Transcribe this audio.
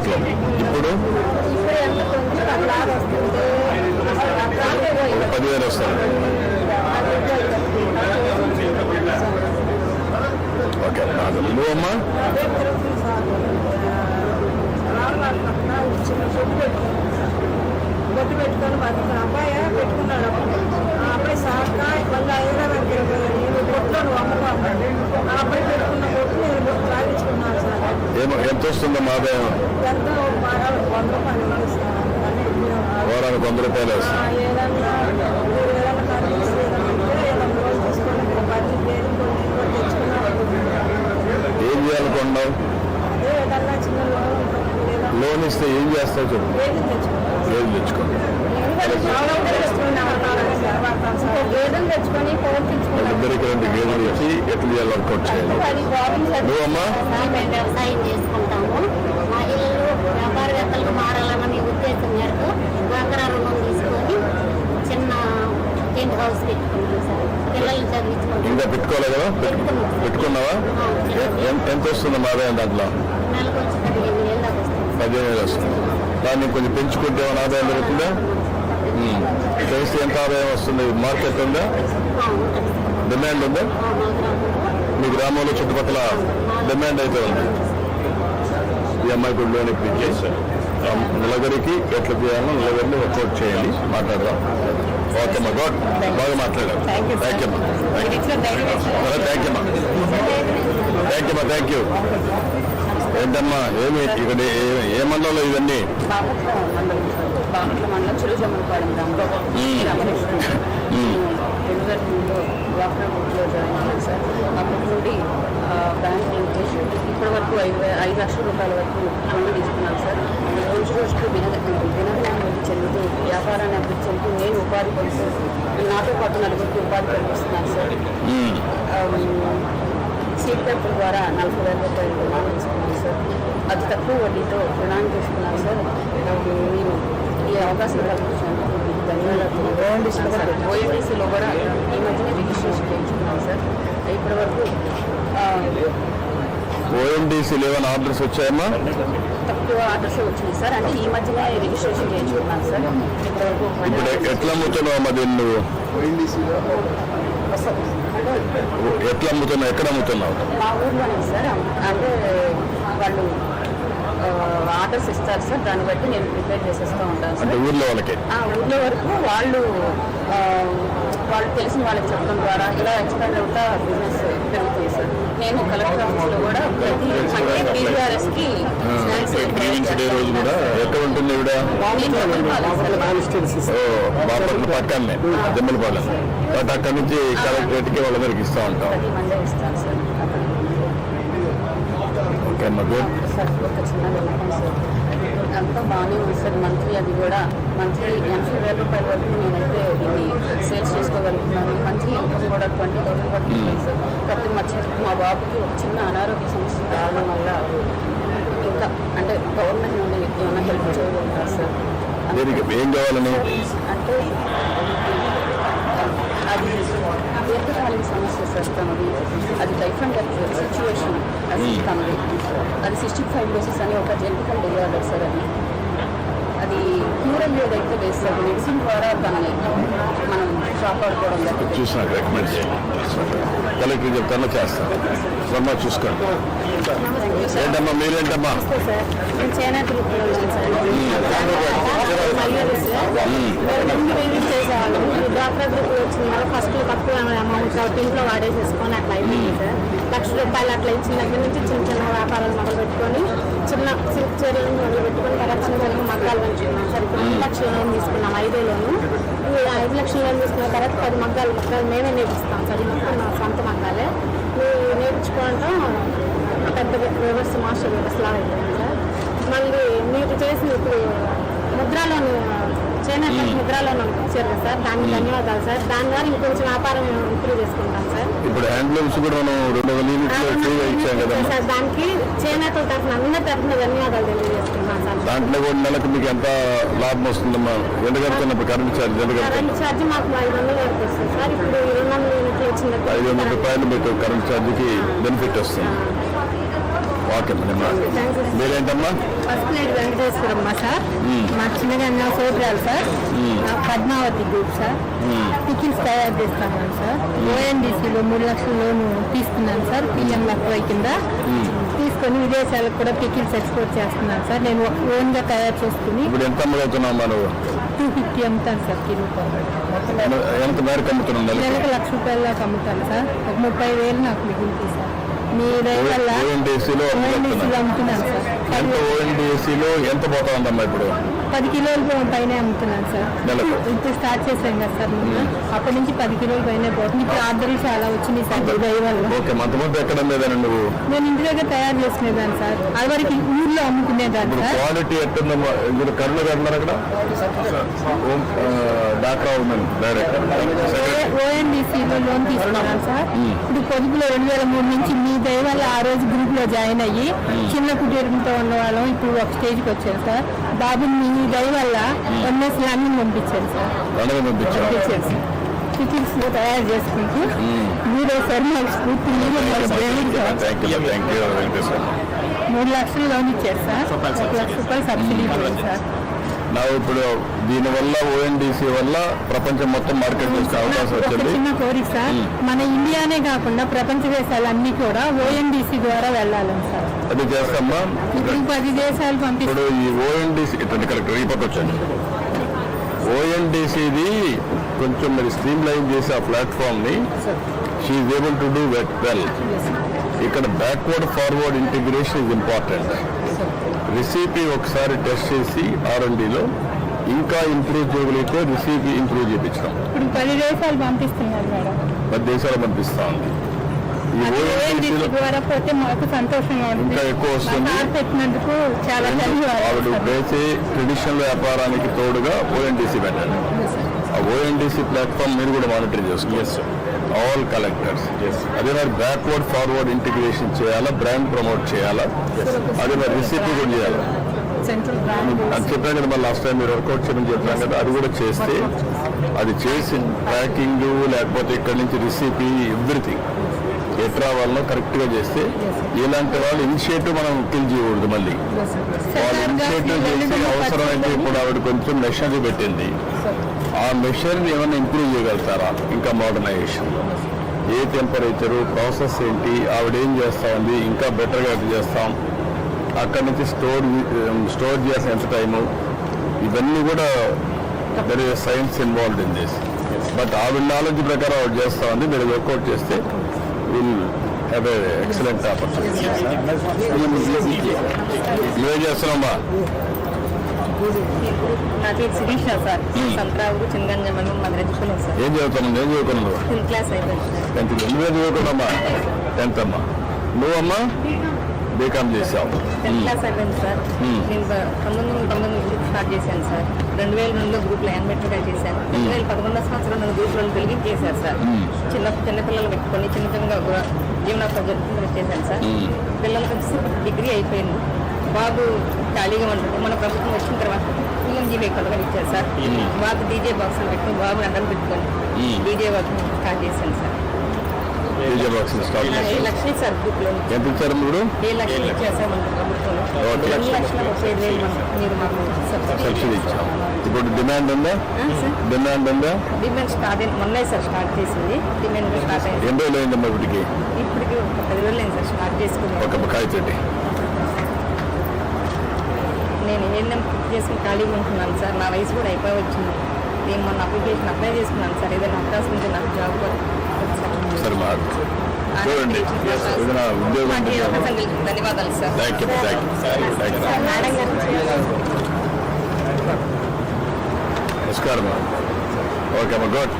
మార్కెట్లో. ఇప్పుడు 10,000 వస్తుంది. ఓకే, నువ్వమ్మా? బొట్టు పెట్టుకొని బతుకున్న అబ్బాయి పెట్టుకున్నాడు. అబ్బాయి సాక మళ్ళీ హైదరాబాద్కి బొట్టులో నువ్వు అమ్ముకోవాలి. ఆ అబ్బాయి పెట్టుకున్న బొట్టు నేను సాగించుకున్నాను సార్. ఎంత వస్తుందమ్మా ఆదాయం? ఎంత 100 రూపాయలు వారానికి 100 రూపాయలు వస్తుంది. ఏదన్నా ఖరీదు తీసుకోండి. ఏం చేయాలనుకున్నావు? ఏదన్నా చిన్న లోన్ ఇస్తే ఏం చేస్తావు చెప్పు. ఏం తెచ్చుకో. ఇద్దరికి 2 గేదెలు ఇచ్చి ఎట్లా చేయాలి వర్కౌట్ చేయాలి. నువ్వమ్మా? వ్యవసాయం చేసుకుంటాము. మహిళలు వ్యాపారవేత్తలకు మారాలన్న ఉద్దేశం మేరకు డ్వాక్రా రుణం తీసుకొని చిన్న టెంట్ హౌస్ పెట్టుకున్నాం సార్. పిల్లల్ని చదివించుకుంటాం. ఇంకా పెట్టుకోవాలి కదా? పెట్టుకున్నావా? ఎంత వస్తుందమ్మా ఆదాయం దాంట్లో? నెలకు వచ్చి 15,000 దాకా వస్తుంది. 15,000 వస్తుంది. దాన్ని కొంచెం పెంచుకుంటే ఏమైనా ఆదాయం దొరుకుతుందా? తెలిసి ఎంత ఆదాయం వస్తుంది? మార్కెట్ ఉందా? డిమాండ్ ఉందా? మీ గ్రామంలో చుట్టుపక్కల డిమాండ్ అయితే ఉంది. ఈ అమ్మాయి కూడా లోన్ ఇప్పుడు ఇచ్చేసారు. నిలగరికి ఎట్లా చేయాలో నిలగరిని వర్కౌట్ చేయాలి. మాట్లాడదాం. ఓకే అమ్మా, గుడ్, బాగా మాట్లాడారు. థ్యాంక్ యూ అమ్మా. థ్యాంక్ యూ అమ్మా. Thank you. ఏంటమ్మా ఏమి ఇక్కడ ఏ మండలంలో ఇవన్నీ? బాపట్ల మండలం చిరుజమ్మలపాలెం గ్రామంలో 2002లో డ్వాక్రా గ్రూప్లో జాయిన్ అయ్యాను సార్. అప్పటి నుండి బ్యాంక్ లింకేజ్ ఇప్పటి వరకు 5 లక్షల రూపాయల వరకు రుణం తీసుకున్నాను సార్. రోజు రోజుకు దినదినాన్ని చెందుతూ వ్యాపారాన్ని అభివృద్ధి చెందుతూ నేను ఉపాధి పొందుతూ నాతో పాటు 4 ఉపాధి కల్పిస్తున్నాను సార్. సీడ్ క్యాపిటల్ ద్వారా 40,000 రూపాయలు రుణాలు తీసుకున్నాను సార్. అతి తక్కువ వడ్డీతో రుణాన్ని తీసుకున్నాను సార్. నేను ఈ అవకాశం కల్పించినందుకు ధన్యవాదాలు. ఓఎన్టీసీలో కూడా ఈ మధ్యనే రిజిస్ట్రేషన్ చేయించుకున్నాను సార్. ఇప్పటి వరకు ఓఎన్టీసీలో ఏమైనా ఆర్డర్స్ వచ్చాయమ్మా? తక్కువ ఆర్డర్స్ వచ్చినాయి సార్. అంటే ఈ మధ్యనే రిజిస్ట్రేషన్ చేయించుకున్నాను సార్. ఇప్పటివరకు ఇప్పుడు ఎట్లా అమ్ముతున్నావు అమ్మా దీన్ని నువ్వు? ఎట్లా అమ్ముతున్నావు? ఎక్కడ అమ్ముతున్నావు? మా ఊర్లోనే సార్. అంటే వాళ్ళు ఆర్డర్స్ ఇస్తారు సార్. దాన్ని బట్టి నేను ప్రిపేర్ చేసేస్తూ ఉంటాను సార్. ఊర్లో వాళ్ళకి ఊర్లో వరకు వాళ్ళు తెలిసిన వాళ్ళకి చెప్పడం ద్వారా ఇలా ఎక్స్పాండ్ అవుతా బిజినెస్ పెరుగుతుంది సార్. నేను కలెక్టర్ ఆఫీస్లో కూడా ప్రతి సండే బీఆర్ఎస్కి రోజు కూడా ఎక్కడ ఉంటుంది? బాపట్ల పక్కనే జమ్మలపాలెం. బట్ అక్కడ నుంచి కలెక్టరేట్కి వాళ్ళందరికి ఇస్తూ ఉంటాం. ప్రతి మండే ఇస్తాను సార్. ఓకే అమ్మా, గుడ్. సార్ ఒక చిన్న విన్నపం సార్. అంతా బాగానే ఉంది సార్. మంత్లీ అది కూడా మంత్లీ 80,000 రూపాయల వరకు నేనైతే దీన్ని సేల్స్ చేసుకోగలుగుతున్నాను. మంత్లీ ఇన్కమ్ కూడా 20,000 పడుతుంది సార్. కాకపోతే మా బాబుకి ఒక చిన్న అనారోగ్య సమస్య రావడం వల్ల ఇంకా అంటే గవర్నమెంట్ నుండి ఏమైనా హెల్ప్ చేయగలుగుతారు సార్. ఏం కావాలని? అంటే అది దీర్ఘకాలిక సమస్య సార్ తనది. అది లైఫ్ అండ్ డెత్ సిచ్యువేషన్ తనది. అది 65 డోసెస్ అని ఒక జెనెటికల్ డిజార్డర్ సార్. అది క్యూర్ అయ్యేది అయితే లేదు సార్. మెడిసిన్ ద్వారా దాన్ని మనం కాపాడుకోవడం జరిగింది. చూసినా రికమెండ్ చేయండి. కలెక్టర్ చెప్తాను చేస్తాను. రమ్మా చూసుకోండి. ఏంటమ్మా మీరేంటమ్మా? నేను చేనేత వృత్తిలో ఉన్నాను సార్. చేసేవాళ్ళు డ్వాక్రా గ్రూప్లో వచ్చిన వల్ల ఫస్ట్ తక్కువ అమౌంట్ ఇంట్లో వాడేసేసుకొని అట్లా అయిపోయింది సార్. 1,00,000 రూపాయలు అట్లా ఇచ్చిన దగ్గర నుంచి చిన్న చిన్న వ్యాపారాలు మొదలు పెట్టుకొని చిన్న సిల్క్ చీరలు మొదలు పెట్టుకొని తర్వాత చిన్న మగ్గాలు పెంచుకున్నాం సార్. ఇప్పుడు 2 లక్షల లోన్ తీసుకున్నాం 5ఏళ్ళను. ఈ 5 లక్షల లోన్ తీసుకున్న తర్వాత 10 మగ్గాలు మేమే నేర్పిస్తాం సార్. ఈ మొత్తం మా సొంత మగ్గాలే నేర్చుకోవడం పెద్ద వ్యవస్థ మాస్టర్ వ్యవస్థలా అయిపోయింది సార్. మళ్ళీ మీరు చేసిన ఇప్పుడు ముద్రాలోను చేనేత ముద్రాలోను ఇచ్చారు కదా సార్. దానికి ధన్యవాదాలు సార్. దాని ద్వారా ఇంకొంచెం వ్యాపారం ఇంప్రూవ్ చేసుకుంటాం సార్. ఇప్పుడు హ్యాండ్లూమ్స్ కూడా మనం 200 ఫ్రీగా ఇచ్చాం కదా సార్. దానికి చేనేత తరఫున అందరి తరఫున ధన్యవాదాలు తెలియజేస్తున్నాం సార్. దాంట్లో కూడా నెలకు మీకు ఎంత లాభం వస్తుందమ్మా? ఎంత కడుతున్నప్పుడు కరెంట్ ఛార్జ్? కరెంట్ ఛార్జ్ మాకు 500 వరకు వస్తుంది సార్. ఇప్పుడు 200 యూనిట్లు వచ్చింది. 500 రూపాయలు మీకు కరెంట్ ఛార్జ్కి బెనిఫిట్ వస్తుంది. ఓకే అమ్మా మీరేంటమ్మా? ఫస్ట్ ప్లేట్ వెంకటేశ్వరమ్మ సార్, మా చిన్నగా సోదరాలు సార్, నా పద్మావతి గ్రూప్ సార్. పికిల్స్ తయారు చేస్తాను సార్. ఓఎన్డీసీలో 3 లక్షల లోను తీసుకున్నాను సార్, పిఎం లక్వై కింద తీసుకొని విదేశాలకు కూడా పికిల్స్ ఎక్స్పోర్ట్ చేస్తున్నాను సార్. నేను ఓన్గా తయారు చేసుకుని ఇప్పుడు ఎంత అమ్ముతున్నావు నువ్వు? 250 అమ్ముతాను సార్ కిలో. ఎంత మేరకు అమ్ముతున్నావు? నెలకు ₹1,00,000 దాకా అమ్ముతాను సార్. ఒక 30,000 నాకు మిగులుతుంది సార్. మీ వల్ల ఓఎన్డీసీలో అమ్ముతున్నాను సార్. ఓఎన్డీసీలో ఎంత పోతా ఉందమ్మా ఇప్పుడు? 10 కిలోల పైన అమ్ముతున్నాను సార్. నెలకు ఇప్పుడు స్టార్ట్ చేశాం కదా సార్ మొన్న, అప్పటి నుంచి 10 కిలోల పైన పోతుంది. ఇప్పుడు ఆర్డర్లు చాలా వచ్చినాయి సార్ మీ దయ వల్ల. ఓకే మంతమంతా ఎక్కడ అమ్మేదాన్ని నువ్వు? నేను ఇంటి దగ్గర తయారు చేసుకునేదాన్ని సార్, అది వరకు ఊర్లో అమ్ముకునేదాన్ని ఇప్పుడు సార్. క్వాలిటీ ఎట్టుందమ్మా? ఇప్పుడు కర్నూలు కడుతున్నారు అక్కడ డాక్రా ఉమెన్ డైరెక్టర్ ఓఎన్డీసీలో లోన్ తీసుకున్నాను సార్. ఇప్పుడు పొదుపులో 2003 నుంచి మీ దయ వల్ల ఆ రోజు గ్రూప్ లో జాయిన్ అయ్యి చిన్న కుటీరంతో ఉన్న వాళ్ళం ఇప్పుడు ఒక స్టేజ్కి వచ్చాను సార్. బాబుని మీ దయ వల్ల ఎంఎస్ అన్ని పంపించాను సార్. పంపించాను సార్. పికిల్స్ తయారు చేసుకుంటూ మీరే సార్ మాకు స్ఫూర్తి, మీరే మాకు దేవుడు సార్. 3 లక్షలు లోన్ ఇచ్చారు సార్, ₹1,00,000 సబ్సిడీ ఇచ్చారు సార్. నా ఇప్పుడు దీనివల్ల ఓఎన్డీసీ వల్ల ప్రపంచం మొత్తం మార్కెట్ చేసే అవకాశం ఒక వచ్చింది. చిన్న కోరిక సార్, మన ఇండియానే కాకుండా ప్రపంచ దేశాలన్నీ కూడా ఓఎన్డీసీ ద్వారా వెళ్ళాలని సార్. అది చేస్తామా? ఇప్పుడు 10 దేశాలు పంపిస్తారు. ఇప్పుడు ఈ ఓఎన్డీసీ ఇట్లా కరెక్ట్ ఈ పక్క వచ్చండి. ఓఎన్డీసీది కొంచెం మరి స్ట్రీమ్ లైన్ చేసి ఆ ప్లాట్ఫామ్ ని she is able to do well. ఇక్కడ backward forward integration is important. Recipe ఒకసారి టెస్ట్ చేసి R&Dలో ఇంకా ఇంప్రూవ్ చేయగలిగితే రెసిపీ ఇంప్రూవ్ చేయించడం. ఇప్పుడు 10 దేశాలు పంపిస్తున్నారు మేడం. 10 దేశాలు పంపిస్తా ఉంది. ఈ ఓఎన్డీసీ ఓఎన్డీసీలో ద్వారా పోతే మాకు సంతోషంగా ఉంటుంది. ఇంకా ఎక్కువ వస్తుంది. సార్ పెట్టినందుకు చాలా ఆవిడ వేసే ట్రెడిషనల్ వ్యాపారానికి తోడుగా ఓఎన్డీసీ పెట్టండి. ఆ ఓఎన్డీసీ ప్లాట్ఫామ్ మీరు కూడా మానిటర్ చేసుకోవచ్చు. ఆల్ కలెక్టర్స్ అదే మరి బ్యాక్వర్డ్ ఫార్వర్డ్ ఇంటిగ్రేషన్ చేయాలా, బ్రాండ్ ప్రమోట్ చేయాలా, అదే మరి రెసిపీ కూడా చేయాలి. సెంట్రల్ బ్రాండ్ అది చెప్పాను కదా, మరి లాస్ట్ టైం మీరు వర్కౌట్ చేయమని చెప్పాను కదా, అది కూడా చేస్తే అది చేసి ప్యాకింగ్ లేకపోతే ఇక్కడ నుంచి రెసిపీ ఎవ్రీథింగ్ ఎట్లా వాళ్ళలో కరెక్ట్గా చేస్తే ఇలాంటి వాళ్ళు ఇనిషియేటివ్ మనం కిల్ చేయకూడదు. మళ్ళీ వాళ్ళు ఇనిషియేటివ్ చేసి అవసరమైతే ఇప్పుడు ఆవిడ కొంచెం మెషినరీ పెట్టింది, ఆ మెషినరీని ఏమైనా ఇంప్రూవ్ చేయగలుగుతారా? ఇంకా మోడర్నైజేషన్, ఏ టెంపరేచరు, ప్రాసెస్ ఏంటి, ఆవిడ ఏం చేస్తా ఉంది, ఇంకా బెటర్గా ఎట్లా చేస్తాం, అక్కడి నుంచి స్టోర్ చేసిన ఎంత టైము, ఇవన్నీ కూడా there is science involved in this. But ఆవిడ నాలెడ్జ్ ప్రకారం ఆవిడ చేస్తా ఉంది. మీరు వర్కౌట్ చేస్తే will have a excellent opportunity. నువ్వేం చేస్తున్నామ్మా? నా పేరు శిరీష సార్, సంత్రావు చిన్నగంజమని మద్రజుకున్నాం సార్. ఏం చదువుతున్నావు? ఏం చదువుకున్నావు? 10th క్లాస్ అయిపోయింది సార్. 10th. నువ్వే చదువుకున్నామ్మా? 10th అమ్మా. నువ్వమ్మా బీకామ్ చేసావు? 10th క్లాస్ అయిపోయింది సార్. నేను 1999 గ్రూప్ స్టార్ట్ చేశాను సార్. 2002లో గ్రూప్లో యాన్బెట్గా చేశాను. 2011 సంవత్సరం నన్ను గ్రూప్లో వెలిగించేశారు సార్. చిన్నపిల్లలు పెట్టుకొని చిన్నగా జీవనోపాధి చేశాను సార్. పిల్లలకి డిగ్రీ అయిపోయింది. బాబు ఖాళీగా ఉంటుంది. మన ప్రభుత్వం వచ్చిన తర్వాత PMGV కొలగలు ఇచ్చారు సార్. బాబు డీజే బాక్సులు పెట్టుకుని బాబు అడ్డం పెట్టుకొని డీజే వర్క్ స్టార్ట్ చేశాను సార్. డీజే బాక్స్ స్టార్ట్ 7 లక్షలు సార్ గ్రూప్లో. ఎంత ఇచ్చారు మీరు? 7 లక్షలు ఇచ్చారు సార్ మన ప్రభుత్వంలో. 2,35,000 మీరు మాకు సబ్సిడీ ఇచ్చాం. ఇప్పుడు డిమాండ్ ఉందా? డిమాండ్ ఉందా? డిమాండ్ స్టార్ట్ అయింది మొన్నే సార్ స్టార్ట్ చేసింది. డిమాండ్ స్టార్ట్ అయింది. ఎన్ని రోజులు అయిందమ్మా ఇప్పటికి? ఇప్పటికి ఒక 10 రోజులు అయింది సార్ స్టార్ట్ చేసుకుని. ఒక కాయ చెట్టి నేను ఏఎన్ఎం చేసుకుని ఖాళీగా ఉంటున్నాను సార్. నా వయసు కూడా అయిపోయి వచ్చింది. నేను మొన్న అప్లికేషన్ అప్లై చేసుకున్నాను సార్. ఏదైనా అవకాశం ఉంటే నాకు జాబ్ కూడా సరే మా చూడండి ఏదైనా ఉద్యోగం మాకు ఈ అవకాశం కలిగింది. ధన్యవాదాలు సార్. Thank you. మేడం గారు నమస్కారం. ఓకే అమ్మా గుడ్.